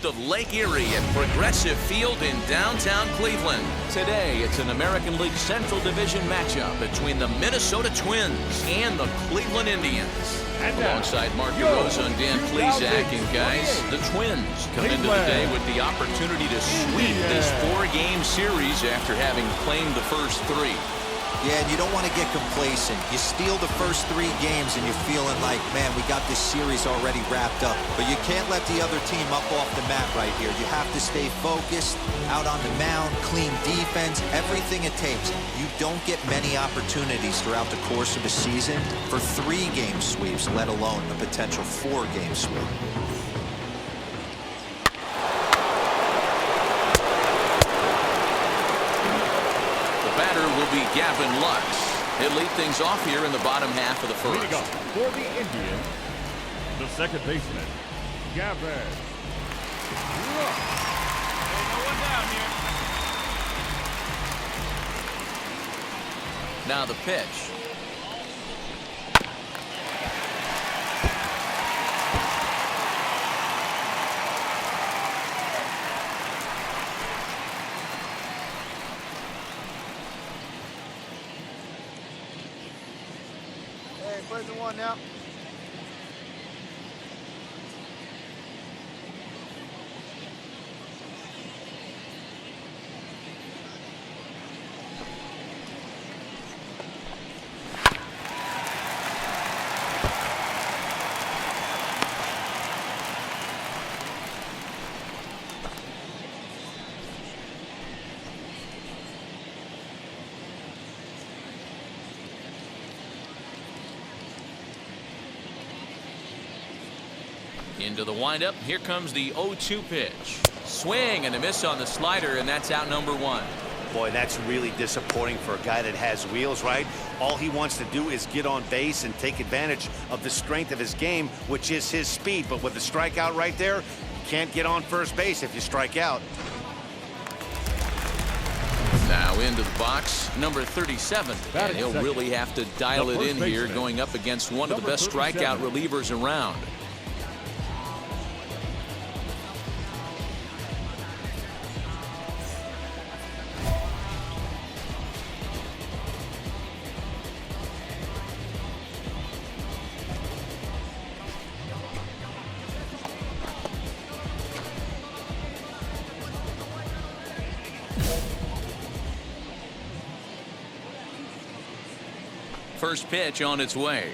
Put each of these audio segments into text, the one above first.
Of Lake Erie at Progressive Field in downtown Cleveland. Today, it's an American League Central Division matchup between the Minnesota Twins and the Cleveland Indians. Alongside Mark DeRosa and Dan Plesac, and guys, the Twins come into the day with the opportunity to sweep this four-game series after having claimed the first three. Yeah, and you don't want to get complacent. You steal the first 3 games and you're feeling like, man, we got this series already wrapped up. But you can't let the other team up off the mat right here. You have to stay focused, out on the mound, clean defense, everything it takes. You don't get many opportunities throughout the course of a season for 3-game sweeps, let alone a potential 4-game sweep. Will be Gavin Lux. He'll lead things off here in the bottom half of the first. Leading off for the Indians, the second baseman, Gavin Lux. No one down here. Now the pitch. Plays the one now. Into the windup. Here comes the 0-2 pitch. Swing and a miss on the slider, and that's out number 1. Boy, that's really disappointing for a guy that has wheels, right? All he wants to do is get on base and take advantage of the strength of his game, which is his speed. But with the strikeout right there, you can't get on first base if you strike out. Now into the box, number 37. And he'll really have to dial it in here, going up against one of the best strikeout relievers around. First pitch on its way.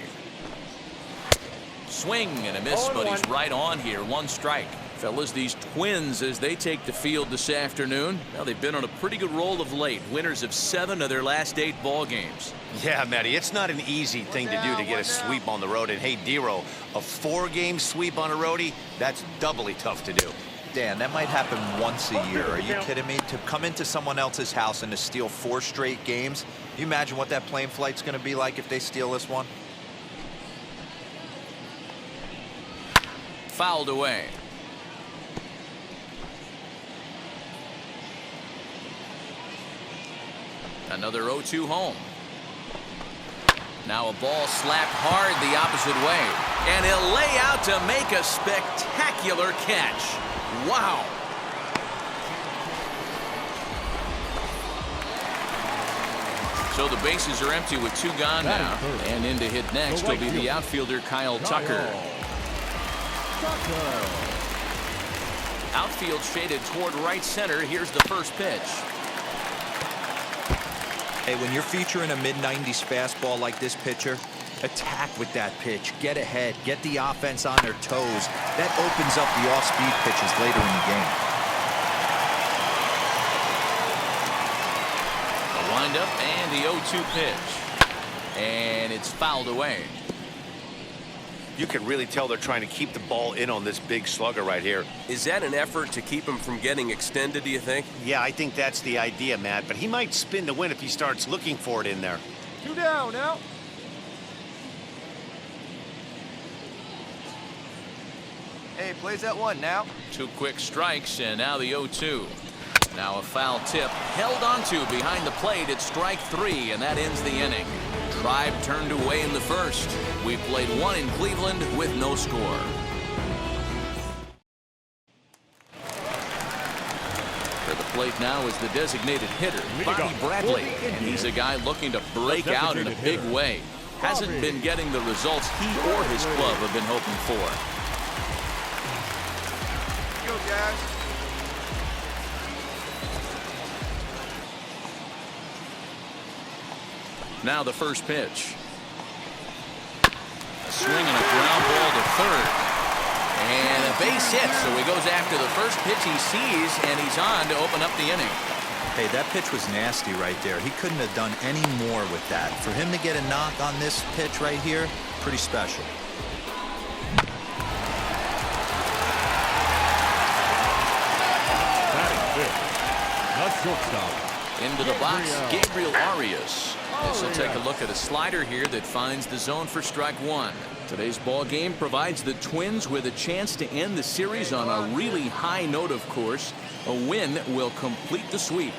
Swing and a miss, but he's right on here. 1 strike. Fellas, these Twins, as they take the field this afternoon, well, they've been on a pretty good roll of late. Winners of 7 of their last 8 ball games. Yeah, Matty, it's not an easy thing to do to get a sweep on the road. And hey, Dero, a 4-game sweep on a roadie, that's doubly tough to do. Dan, that might happen once a year. Are you kidding me? To come into someone else's house and to steal 4 straight games? Can you imagine what that plane flight's going to be like if they steal this one? Fouled away. Another 0-2 home. Now a ball slapped hard the opposite way. And he'll lay out to make a spectacular catch. Wow. So the bases are empty with 2 gone now. And in to hit next will be the outfielder Kyle Tucker. Outfield shaded toward right center. Here's the first pitch. Hey, when you're featuring a mid-90s fastball like this pitcher, attack with that pitch. Get ahead. Get the offense on their toes. That opens up the off-speed pitches later in the game. The windup and the 0-2 pitch. And it's fouled away. You can really tell they're trying to keep the ball in on this big slugger right here. Is that an effort to keep him from getting extended, do you think? Yeah, I think that's the idea, Matt. But he might spin to win if he starts looking for it in there. 2 down now. Hey, plays that 1 now. 2 quick strikes, and now the 0-2. Now a foul tip held onto behind the plate at strike 3, and that ends the inning. Tribe turned away in the first. We played 1 in Cleveland with no score. plate now is the designated hitter, Bobby Bradley. And he's a guy looking to break out in a big way. Hasn't been getting the results he or his club have been hoping for. Go, guys. Now the first pitch. A swing and a ground ball to third. And a base hit, so he goes after the first pitch he sees, and he's on to open up the inning. Hey, that pitch was nasty right there. He couldn't have done any more with that. For him to get a knock on this pitch right here, pretty special. Batting fifth, the shortstop. Into the box, Gabriel Arias. This will take a look at a slider here that finds the zone for strike one. Today's ball game provides the Twins with a chance to end the series on a really high note, of course. A win will complete the sweep.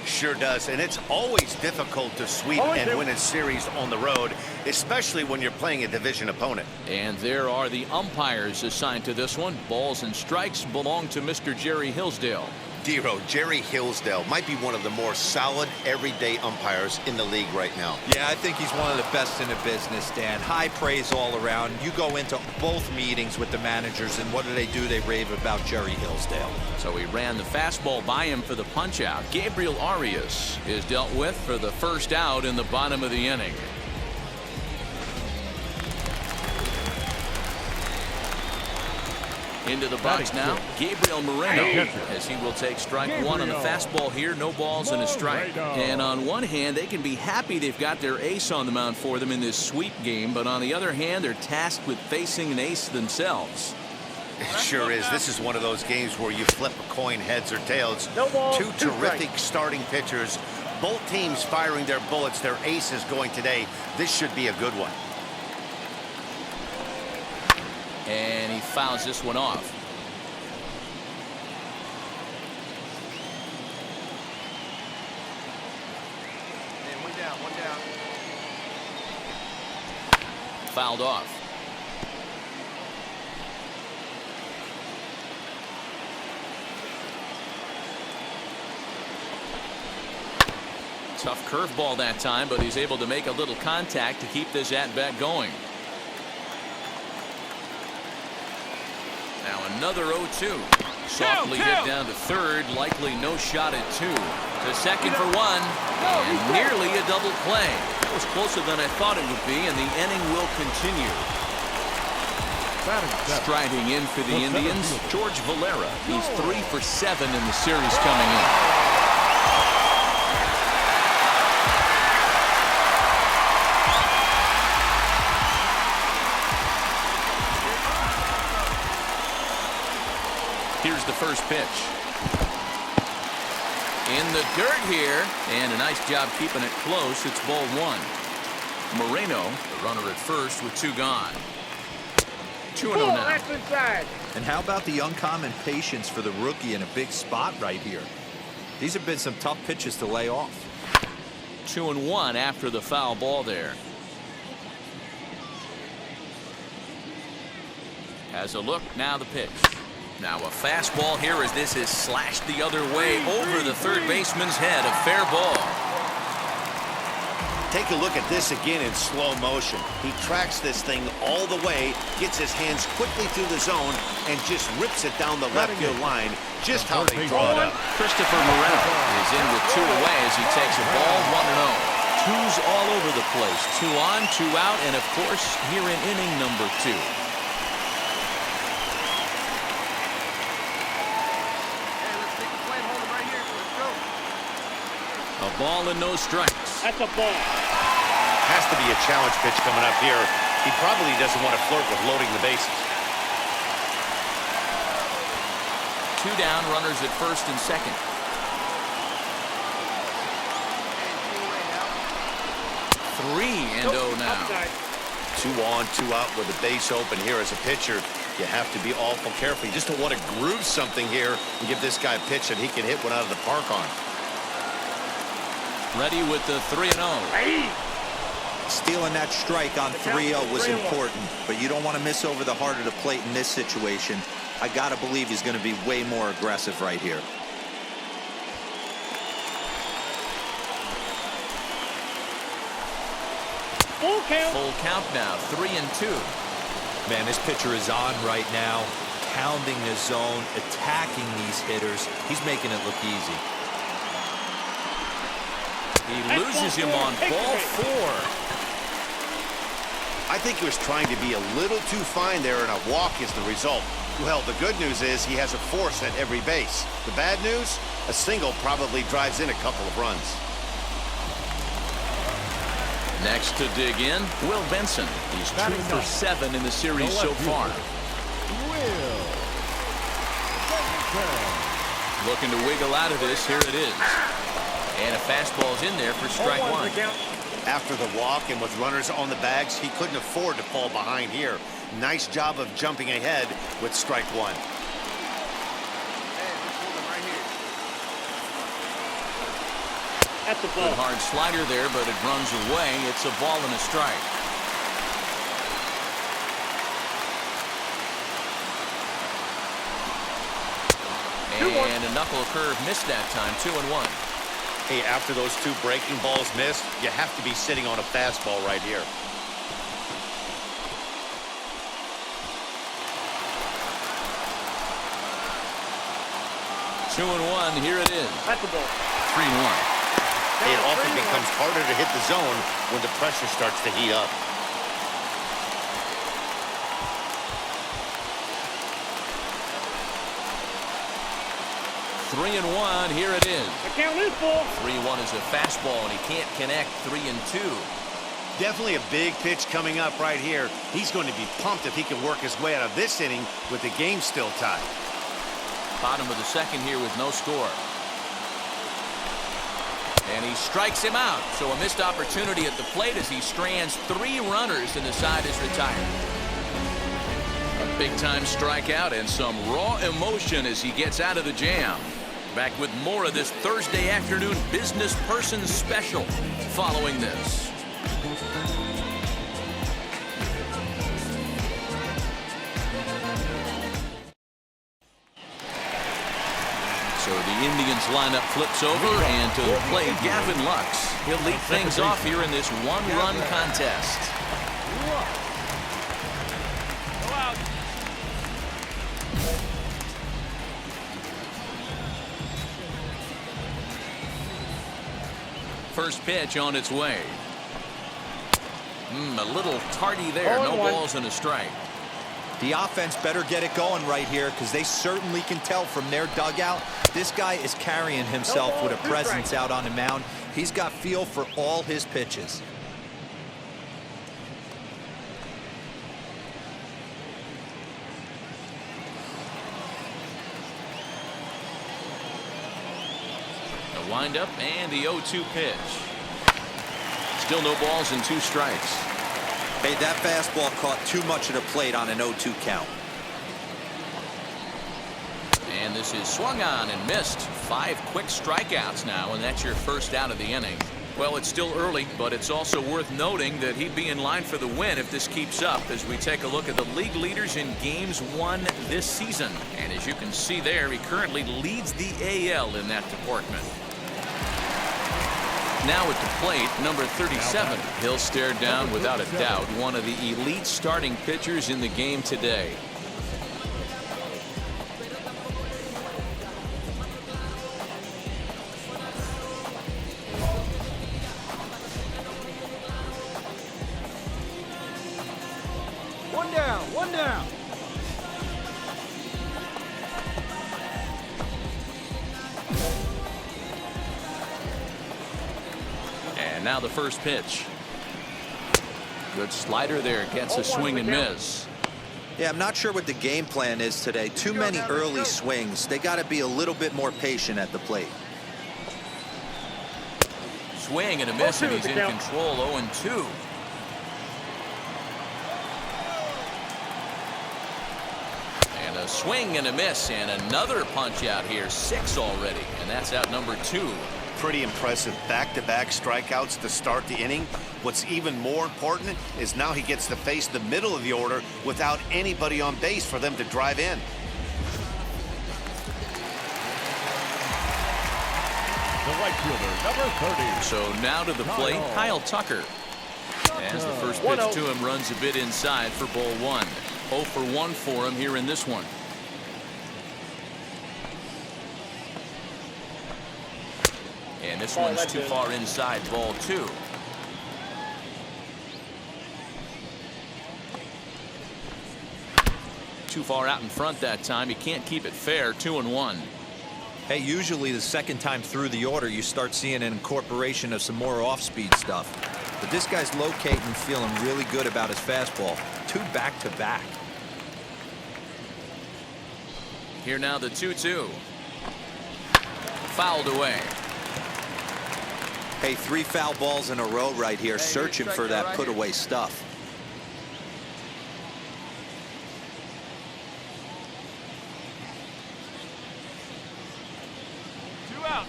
Sure does, and it's always difficult to sweep and win a series on the road, especially when you're playing a division opponent. And there are the umpires assigned to this one. Balls and strikes belong to Mr. Jerry Hillsdale. Dero, Jerry Hillsdale might be one of the more solid everyday umpires in the league right now. Yeah, I think he's one of the best in the business, Dan. High praise all around. You go into both meetings with the managers, and what do? They rave about Jerry Hillsdale. So he ran the fastball by him for the punch-out. Gabriel Arias is dealt with for the first out in the bottom of the inning. Into the box now, Gabriel Moreno, as he will take strike one on the fastball here. No balls and a strike. And on one hand, they can be happy they've got their ace on the mound for them in this sweep game, but on the other hand, they're tasked with facing an ace themselves. It sure is. This is one of those games where you flip a coin heads or tails. Two terrific starting pitchers, both teams firing their bullets, their aces going today. This should be a good one. And he fouls this one off. And one down, one down. Fouled off. Tough curveball that time, but he's able to make a little contact to keep this at-bat going. Now another 0-2. Softly hit down to third. Likely no shot at two. To second for one. And nearly a double play. That was closer than I thought it would be, and the inning will continue. Striding in for the Indians, George Valera. He's 3 for 7 in the series coming in. Here's the first pitch. In the dirt here, and a nice job keeping it close. It's ball one. Moreno, the runner at first with two gone. 2-0 now. And how about the uncommon patience for the rookie in a big spot right here? These have been some tough pitches to lay off. 2-1 after the foul ball there. Has a look, now the pitch. Now a fastball here as this is slashed the other way over the third baseman's head. A fair ball. Take a look at this again in slow motion. He tracks this thing all the way, gets his hands quickly through the zone, and just rips it down the left field line. Just how they draw it up. Christopher Moreno is in with two away as he takes a ball 1-0. Twos all over the place. 2 on, 2 out, and of course here in inning number 2. A ball and no strikes. That's a ball. Has to be a challenge pitch coming up here. He probably doesn't want to flirt with loading the bases. 2 down, runners at first and second. 3-0 now. 2 on, 2 out with a base open here as a pitcher. You have to be awful careful. You just don't want to groove something here and give this guy a pitch that he can hit one out of the park on. Ready with the 3-0. Stealing that strike on 3-0 was important, but you don't want to miss over the heart of the plate in this situation. I got to believe he's going to be way more aggressive right here. Full count. Full count now, 3-2. Man, this pitcher is on right now, pounding the zone, attacking these hitters. He's making it look easy. He loses him on ball 4. I think he was trying to be a little too fine there, and a walk is the result. Well, the good news is he has a force at every base. The bad news? A single probably drives in a couple of runs. Next to dig in, Will Benson. He's 2 for 7 in the series so far. Looking to wiggle out of this. Here it is. And a fastball's in there for strike 1. After the walk and with runners on the bags, he couldn't afford to fall behind here. Nice job of jumping ahead with strike 1. Hey, just hold him right here. At the Good ball. hard slider there, but it runs away. It's a ball and a strike. And a knuckle curve missed that time, 2-1. Hey, after those 2 breaking balls missed, you have to be sitting on a fastball right here. Two and 1, here it is. At the ball. 3-1. It often becomes harder to hit the zone when the pressure starts to heat up. Three and 1, here it is. The count is full. 3-1 is a fastball, and he can't connect. 3-2. Definitely a big pitch coming up right here. He's going to be pumped if he can work his way out of this inning with the game still tied. Bottom of the second here with no score. And he strikes him out. So a missed opportunity at the plate as he strands 3 runners and the side is retired. A big-time strikeout and some raw emotion as he gets out of the jam. Back with more of this Thursday afternoon business person special following this. So the Indians lineup flips over, and to play Gavin Lux. He'll lead things off here in this one-run contest. First pitch on its way. A little tardy there. No balls and a strike. The offense better get it going right here because they certainly can tell from their dugout. This guy is carrying himself with a presence out on the mound. He's got feel for all his pitches. The windup and the 0-2 pitch. Still no balls and 2 strikes. Hey, that fastball caught too much of the plate on an 0-2 count. And this is swung on and missed. 5 quick strikeouts now, and that's your first out of the inning. Well, it's still early, but it's also worth noting that he'd be in line for the win if this keeps up as we take a look at the league leaders in games won this season. And as you can see there, he currently leads the AL in that department. Now at the plate, number 37. He'll stare down without a doubt one of the elite starting pitchers in the game today. One down. And now the first pitch. Good slider there. Gets a swing and miss. Yeah, I'm not sure what the game plan is today. Too many early swings. They got to be a little bit more patient at the plate. Swing and a miss, and he's in control. 0-2. And a swing and a miss, and another punch out here. 6 already, and that's out number 2. Pretty impressive back-to-back strikeouts to start the inning. What's even more important is now he gets to face the middle of the order without anybody on base for them to drive in. The right fielder, number 30. So now to the plate, Kyle Tucker. As the first pitch to him runs a bit inside for ball one. 0 for 1 for him here in this one. And this one's too far inside, ball two. Too far out in front that time. He can't keep it fair. 2-1. Hey, usually the second time through the order, you start seeing an incorporation of some more off-speed stuff. But this guy's locating, feeling really good about his fastball. 2 back-to-back. Here now the 2-2. Fouled away. Hey, 3 foul balls in a row right here, searching for that put-away stuff.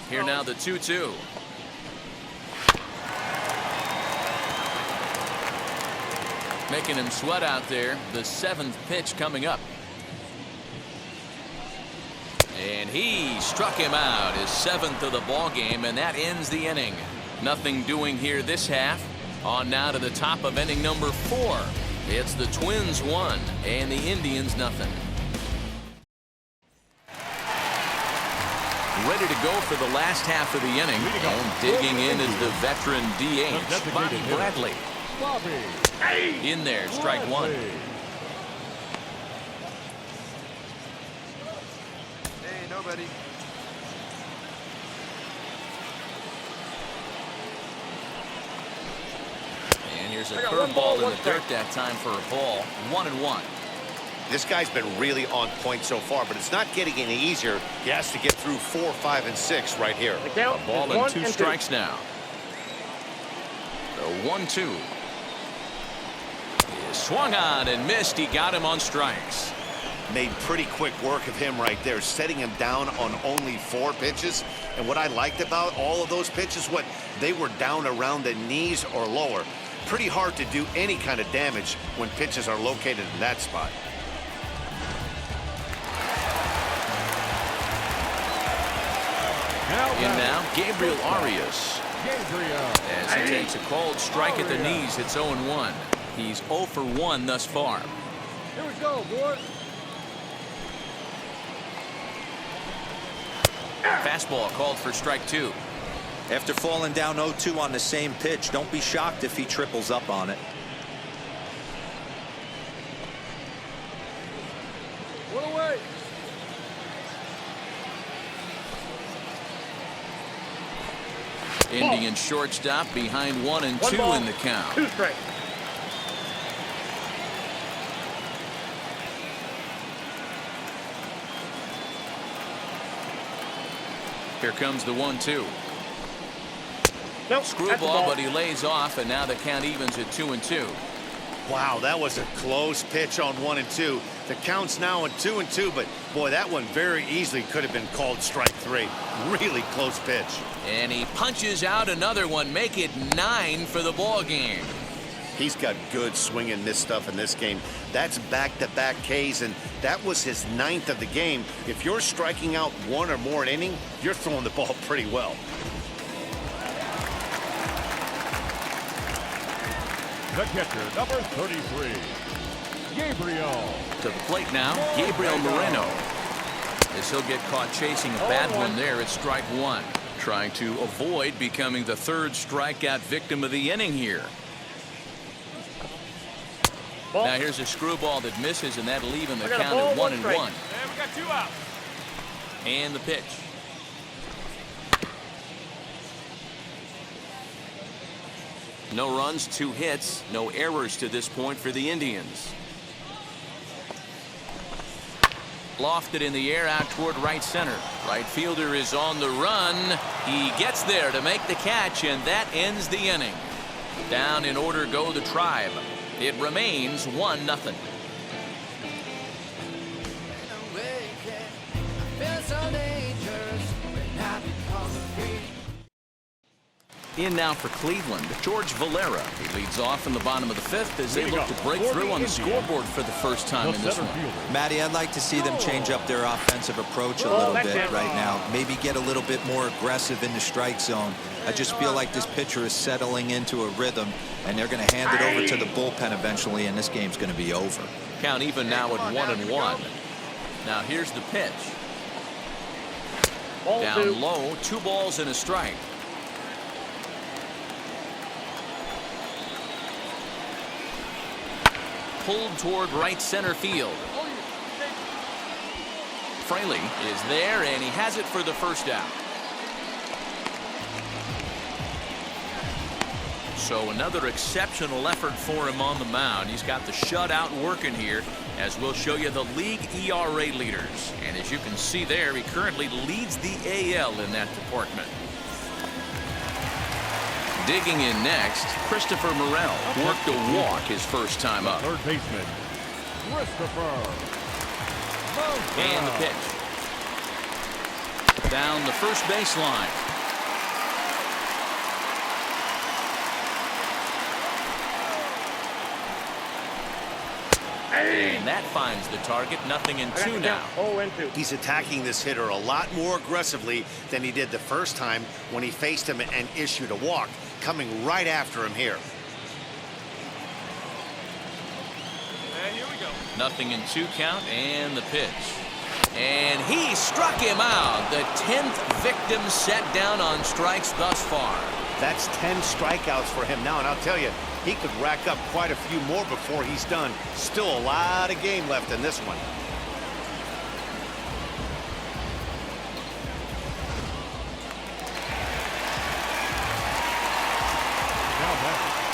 Here now the 2-2. Making him sweat out there. The 7th pitch coming up. And he struck him out, his 7th of the ball game, and that ends the inning. Nothing doing here this half. On now to the top of inning number 4. It's the Twins 1 and the Indians nothing. Ready to go for the last half of the inning, and digging in is the veteran DH, Bobby Bradley. In there, strike one. Hey, nobody. And here's a curveball in the dirt that time for a ball. 1-1. This guy's been really on point so far, but it's not getting any easier. He has to get through 4, 5, and 6 right here. A ball and 2 strikes now. The 1-2. He swung on and missed. He got him on strikes. Made pretty quick work of him right there, setting him down on only 4 pitches. And what I liked about all of those pitches, what they were down around the knees or lower. Pretty hard to do any kind of damage when pitches are located in that spot. In now, Gabriel Arias. As he takes a cold strike at the knees, it's 0-1. He's 0 for 1 thus far. Here we go, boy. Fastball called for strike 2. After falling down 0-2 on the same pitch, don't be shocked if he triples up on it. One away. Indian shortstop behind 1 and 2 in the count. 2 strikes. Here comes the 1-2. Nope, Screwball, but he lays off, and now the count evens at 2-2. Wow, that was a close pitch on 1 and 2. The count's now at 2 and 2, but boy, that one very easily could have been called strike 3. Really close pitch. And he punches out another one, make it 9 for the ball game. He's got good swing and miss stuff in this game. That's back-to-back Ks, and that was his 9th of the game. If you're striking out 1 or more an inning, you're throwing the ball pretty well. The catcher, number 33, Gabriel. To the plate now, Gabriel Moreno. As he'll get caught chasing a bad one there at strike 1. Trying to avoid becoming the 3rd strikeout victim of the inning here. Now here's a screwball that misses, and that'll leave the count at 1-1. And we got 2 out. And the pitch. No runs, 2 hits, no errors to this point for the Indians. Lofted in the air out toward right center. Right fielder is on the run. He gets there to make the catch, and that ends the inning. Down in order go the Tribe. It remains 1-0. In now for Cleveland, George Valera. He leads off in the bottom of the fifth as they look to break through on the scoreboard for the first time in this one. Matty, I'd like to see them change up their offensive approach a little bit right now. Maybe get a little bit more aggressive in the strike zone. I just feel like this pitcher is settling into a rhythm, and they're going to hand it over to the bullpen eventually, and this game's going to be over. Count even now at 1-1. Now here's the pitch. Down low, 2 balls and a strike. Pulled toward right center field. Fraley is there, and he has it for the first out. So another exceptional effort for him on the mound. He's got the shutout working here, as we'll show you the league ERA leaders. And as you can see there, he currently leads the AL in that department. Digging in next, Christopher Morel worked a walk his first time up. Third baseman, Christopher. And the pitch. Down the first baseline. And that finds the target. 0-2 now. He's attacking this hitter a lot more aggressively than he did the first time when he faced him and issued a walk. Coming right after him here. And here we go. 0-2 count, and the pitch. And he struck him out. The 10th victim set down on strikes thus far. That's 10 strikeouts for him now, and I'll tell you, he could rack up quite a few more before he's done. Still a lot of game left in this one.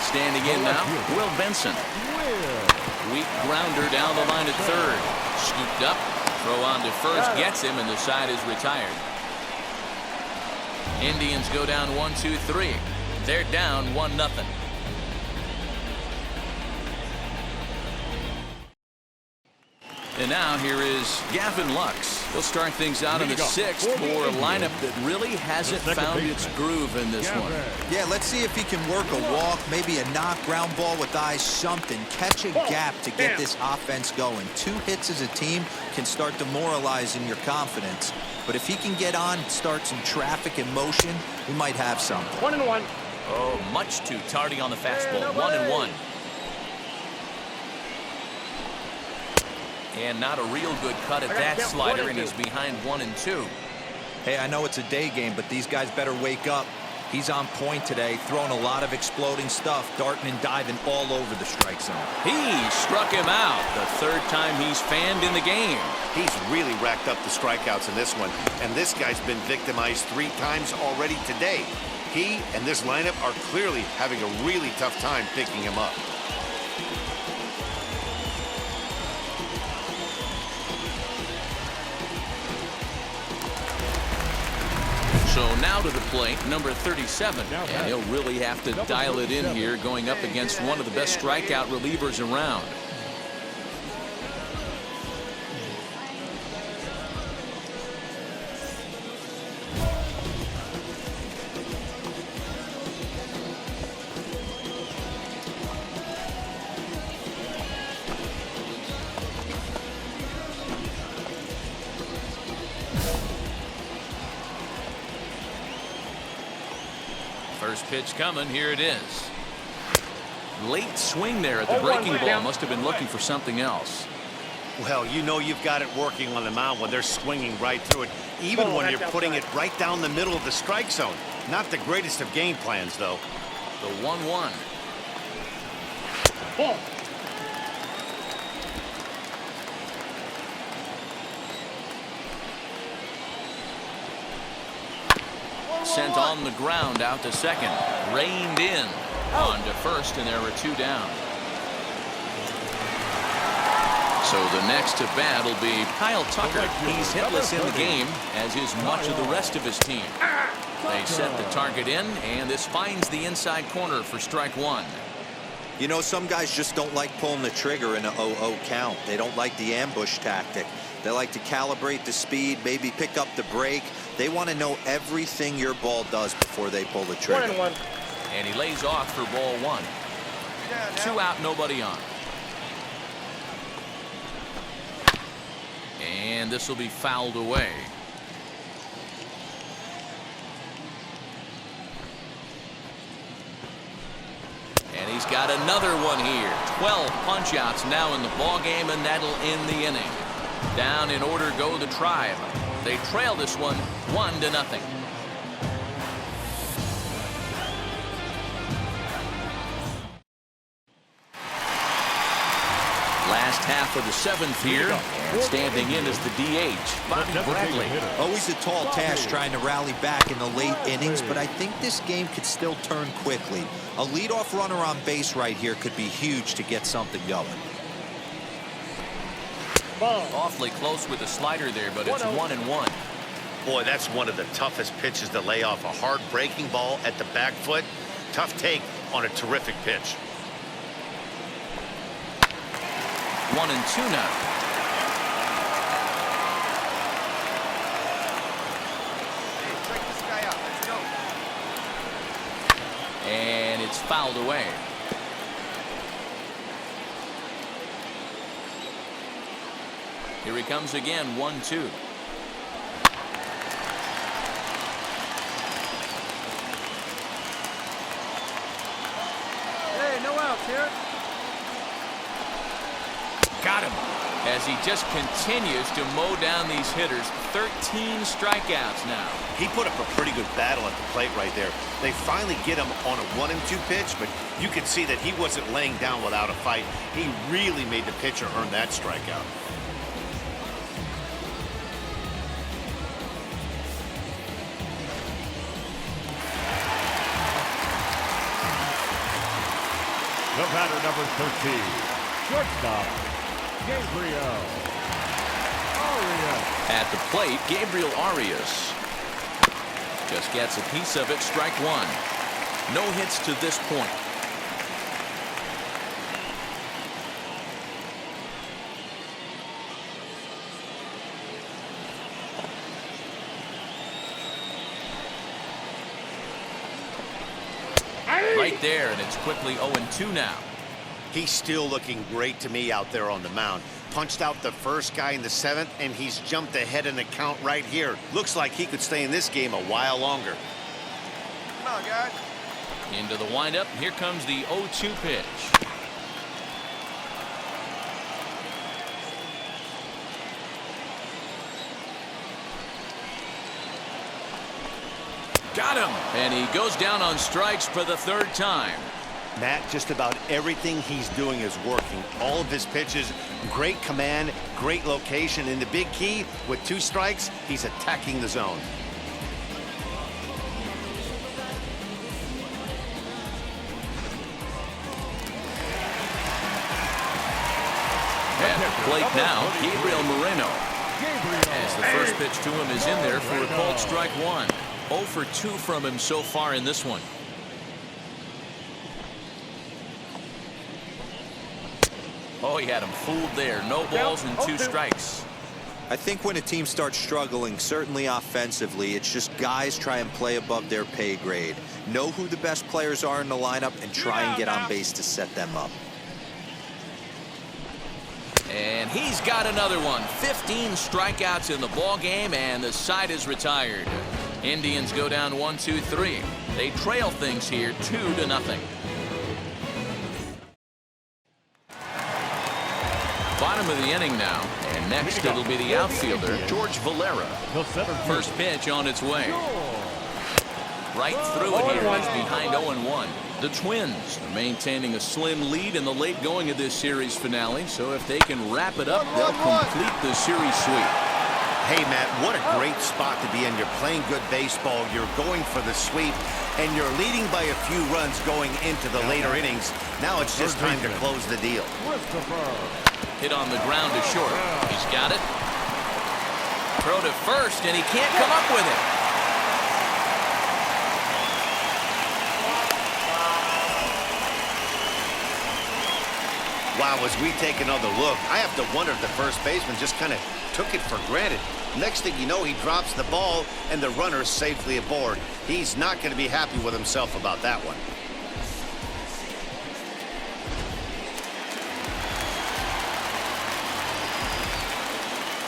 Standing in now, Will Benson. Weak grounder down the line at third. Scooped up, throw on to first, gets him, and the side is retired. Indians go down 1-2-3. They're down 1-0. And now here is Gavin Lux. He'll start things out in the 6th for a lineup that really hasn't found its groove in this one. Yeah, let's see if he can work a walk, maybe a knock, ground ball with eyes, something. Catch a gap to get this offense going. 2 hits as a team can start demoralizing your confidence. But if he can get on, start some traffic in motion, we might have something. 1-1. Oh, much too tardy on the fastball. 1-1. And not a real good cut at that slider, and he's behind 1-2. Hey, I know it's a day game, but these guys better wake up. He's on point today, throwing a lot of exploding stuff, darting and diving all over the strike zone. He struck him out. The 3rd time he's fanned in the game. He's really racked up the strikeouts in this one, and this guy's been victimized 3 times already today. He and this lineup are clearly having a really tough time picking him up. So now to the plate, number 37. And he'll really have to dial it in here, going up against one of the best strikeout relievers around. First pitch coming. Here it is. Late swing there at the breaking ball. Must have been looking for something else. Well, you know you've got it working on the mound when they're swinging right through it, even when you're putting it right down the middle of the strike zone. Not the greatest of game plans, though. The 1-1. Ball. Sent on the ground out to second. Reined in. On to first, and there were 2 down. So the next to bat will be Kyle Tucker. He's hitless in the game, as is much of the rest of his team. They set the target in, and this finds the inside corner for strike 1. You know, some guys just don't like pulling the trigger in a 0-0 count. They don't like the ambush tactic. They like to calibrate the speed, maybe pick up the break, They want to know everything your ball does before they pull the trigger. 1-1. And he lays off for ball one. 2 out, nobody on. And this will be fouled away. And he's got another one here. 12 punch-outs now in the ball game, and that'll end the inning. Down in order go the Tribe. They trail this one 1-0. Last half of the 7th here, and standing in is the DH, Bobby Bradley. Always a tall task trying to rally back in the late innings, but I think this game could still turn quickly. A leadoff runner on base right here could be huge to get something going. Awfully close with the slider there, but it's 1-1. Boy, that's one of the toughest pitches to lay off. A hard breaking ball at the back foot. Tough take on a terrific pitch. 1-2 now. Check this guy out. Let's go. And it's fouled away. Here he comes again, 1-2. Hey, no outs here. Got him. As he just continues to mow down these hitters. 13 strikeouts now. He put up a pretty good battle at the plate right there. They finally get him on a 1-2 pitch, but you can see that he wasn't laying down without a fight. He really made the pitcher earn that strikeout. The batter, number 13, shortstop, Gabriel Arias. At the plate, Gabriel Arias just gets a piece of it. Strike one. No hits to this point. Right there, and it's quickly 0-2 now. He's still looking great to me out there on the mound. Punched out the first guy in the 7th, and he's jumped ahead in the count right here. Looks like he could stay in this game a while longer. Come on, guys. Into the windup. Here comes the 0-2 pitch. Got him. And he goes down on strikes for the 3rd time. Matt, just about everything he's doing is working. All of his pitches, great command, great location. And the big key, with 2 strikes, he's attacking the zone. At the plate now, Gabriel Moreno. As the first pitch to him is in there for a called strike one. 0 for 2 from him so far in this one. Oh, he had him fooled there. No balls and 2 strikes. I think when a team starts struggling, certainly offensively, it's just guys try and play above their pay grade. Know who the best players are in the lineup and try and get on base to set them up. And he's got another one. 15 strikeouts in the ball game, and the side is retired. Indians go down 1-2-3. They trail things here 2-0. Bottom of the inning now, and next it'll be the outfielder, George Valera. First pitch on its way. Right through it here as behind 0-1. The Twins are maintaining a slim lead in the late going of this series finale, so if they can wrap it up, they'll complete the series sweep. Hey, Matt, what a great spot to be in. You're playing good baseball. You're going for the sweep, and you're leading by a few runs going into the later innings. Now it's just time to close the deal. Hit on the ground to short. He's got it. Throw to first, and he can't come up with it. Wow, as we take another look, I have to wonder if the first baseman just kind of took it for granted. Next thing you know, he drops the ball and the runner's safely aboard. He's not going to be happy with himself about that one.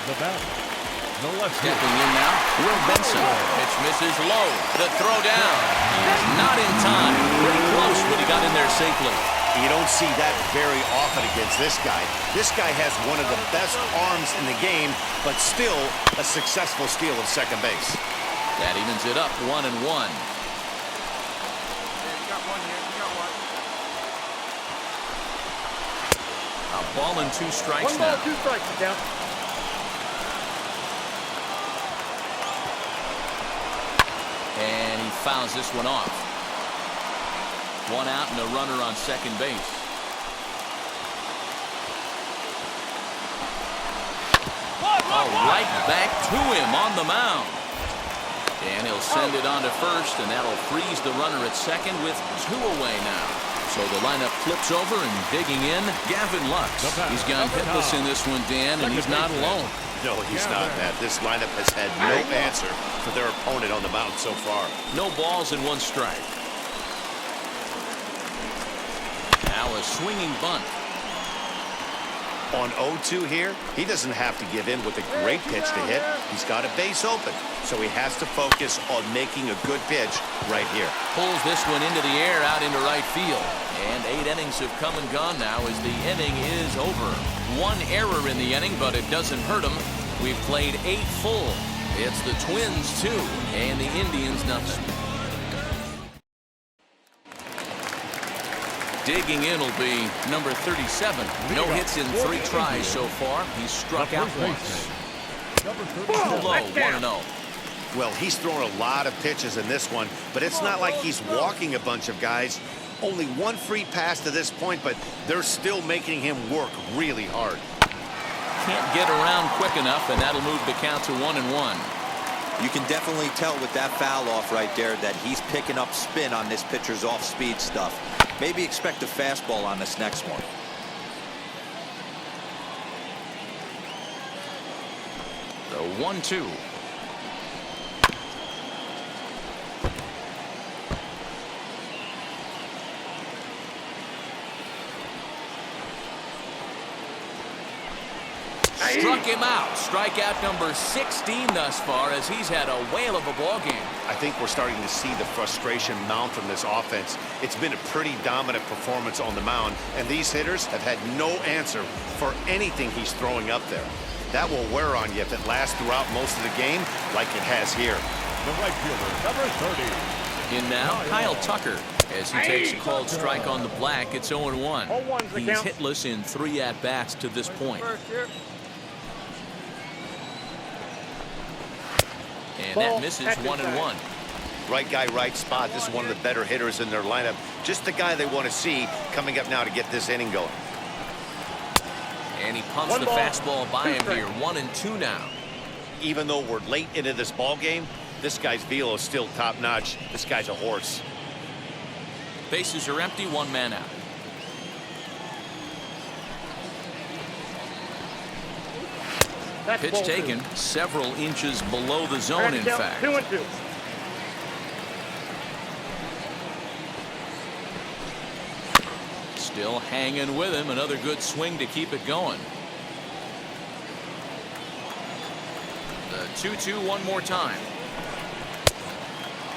The bat, the left field. Stepping in now, Will Benson. Pitch misses low. The throw down. He's not in time. Pretty close, but he got in there safely. You don't see that very often against this guy. This guy has one of the best arms in the game, but still a successful steal of second base. That evens it up 1-1. Yeah, you got one here. You got one. A ball and 2 strikes One ball, now. 2 strikes, down. And he fouls this one off. 1 out and a runner on second base. Oh, right back to him on the mound. And he'll send it on to first, and that'll freeze the runner at second with 2 away now. So the lineup flips over, and digging in, Gavin Lux. He's gone hitless in this one, Dan, and he's not alone. No, he's not, Matt. This lineup has had no answer for their opponent on the mound so far. No balls and 1 strike. Now a swinging bunt. On 0-2 here, he doesn't have to give in with a great pitch to hit. He's got a base open, so he has to focus on making a good pitch right here. Pulls this one into the air out into right field. And 8 innings have come and gone now as the inning is over. 1 error in the inning, but it doesn't hurt him. We've played 8 full. It's the Twins 2 and the Indians nothing. Digging in will be number 37. No hits in 3 tries so far. He's struck out once. Too low, 1-0. Well, he's thrown a lot of pitches in this one, but it's not like he's walking a bunch of guys. Only 1 free pass to this point, but they're still making him work really hard. Can't get around quick enough, and that'll move the count to 1-1. You can definitely tell with that foul off right there that he's picking up spin on this pitcher's off-speed stuff. Maybe expect a fastball on this next one. The 1-2. Struck him out. Strikeout number 16 thus far as he's had a whale of a ball game. I think we're starting to see the frustration mount from this offense. It's been a pretty dominant performance on the mound, and these hitters have had no answer for anything he's throwing up there. That will wear on you if it lasts throughout most of the game like it has here. The right fielder, number 30. In now, Kyle Tucker. As he takes a called strike on the black, it's 0-1. He's hitless in 3 at-bats to this point. And that misses 1-1. Right guy, right spot. This is one of the better hitters in their lineup. Just the guy they want to see coming up now to get this inning going. And he pumps the fastball by him here. 1-2 now. Even though we're late into this ball game, this guy's velo is still top-notch. This guy's a horse. Bases are empty, 1 man out. Pitch taken several inches below the zone, in fact. 2-2. Still hanging with him. Another good swing to keep it going. The 2-2 one more time.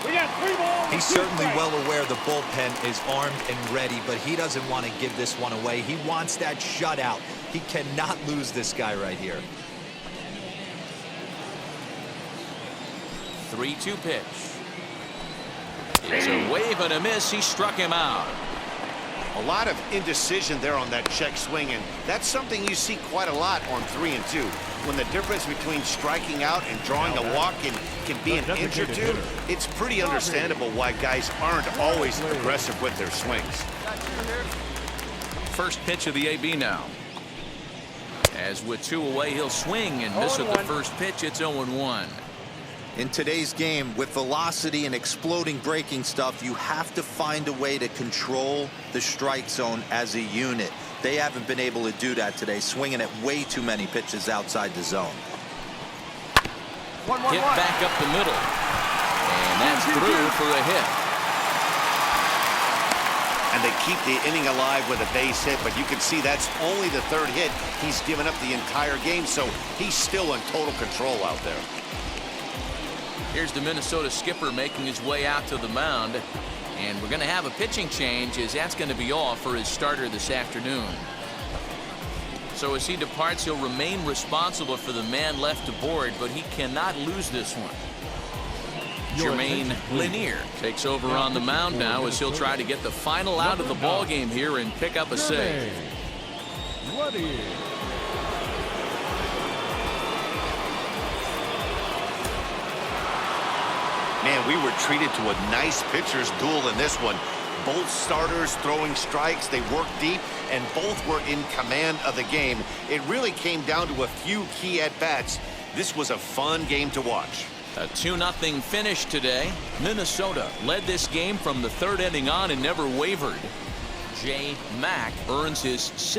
We got 3 balls. He's certainly well aware the bullpen is armed and ready, but he doesn't want to give this one away. He wants that shutout. He cannot lose this guy right here. 3-2 pitch. It's a wave and a miss. He struck him out. A lot of indecision there on that check swing, and that's something you see quite a lot on 3-2. When the difference between striking out and drawing a walk can be an inch or 2, it's pretty understandable why guys aren't always aggressive with their swings. First pitch of the AB now. As with 2 away, he'll swing and miss with the first pitch. It's 0-1. In today's game, with velocity and exploding breaking stuff, you have to find a way to control the strike zone as a unit. They haven't been able to do that today, swinging at way too many pitches outside the zone. Hit back up the middle. And that's through for a hit. And they keep the inning alive with a base hit, but you can see that's only the third hit he's given up the entire game, so he's still in total control out there. Here's the Minnesota skipper making his way out to the mound. And we're going to have a pitching change, as that's going to be off for his starter this afternoon. So as he departs, he'll remain responsible for the man left to board, but he cannot lose this one. Jermaine Lanier takes over on the mound now as he'll try to get the final out of the ball game here and pick up a save. Man, we were treated to a nice pitcher's duel in this one. Both starters throwing strikes. They worked deep, and both were in command of the game. It really came down to a few key at-bats. This was a fun game to watch. A 2-0 finish today. Minnesota led this game from the third inning on and never wavered. Jay Mack earns his 6th.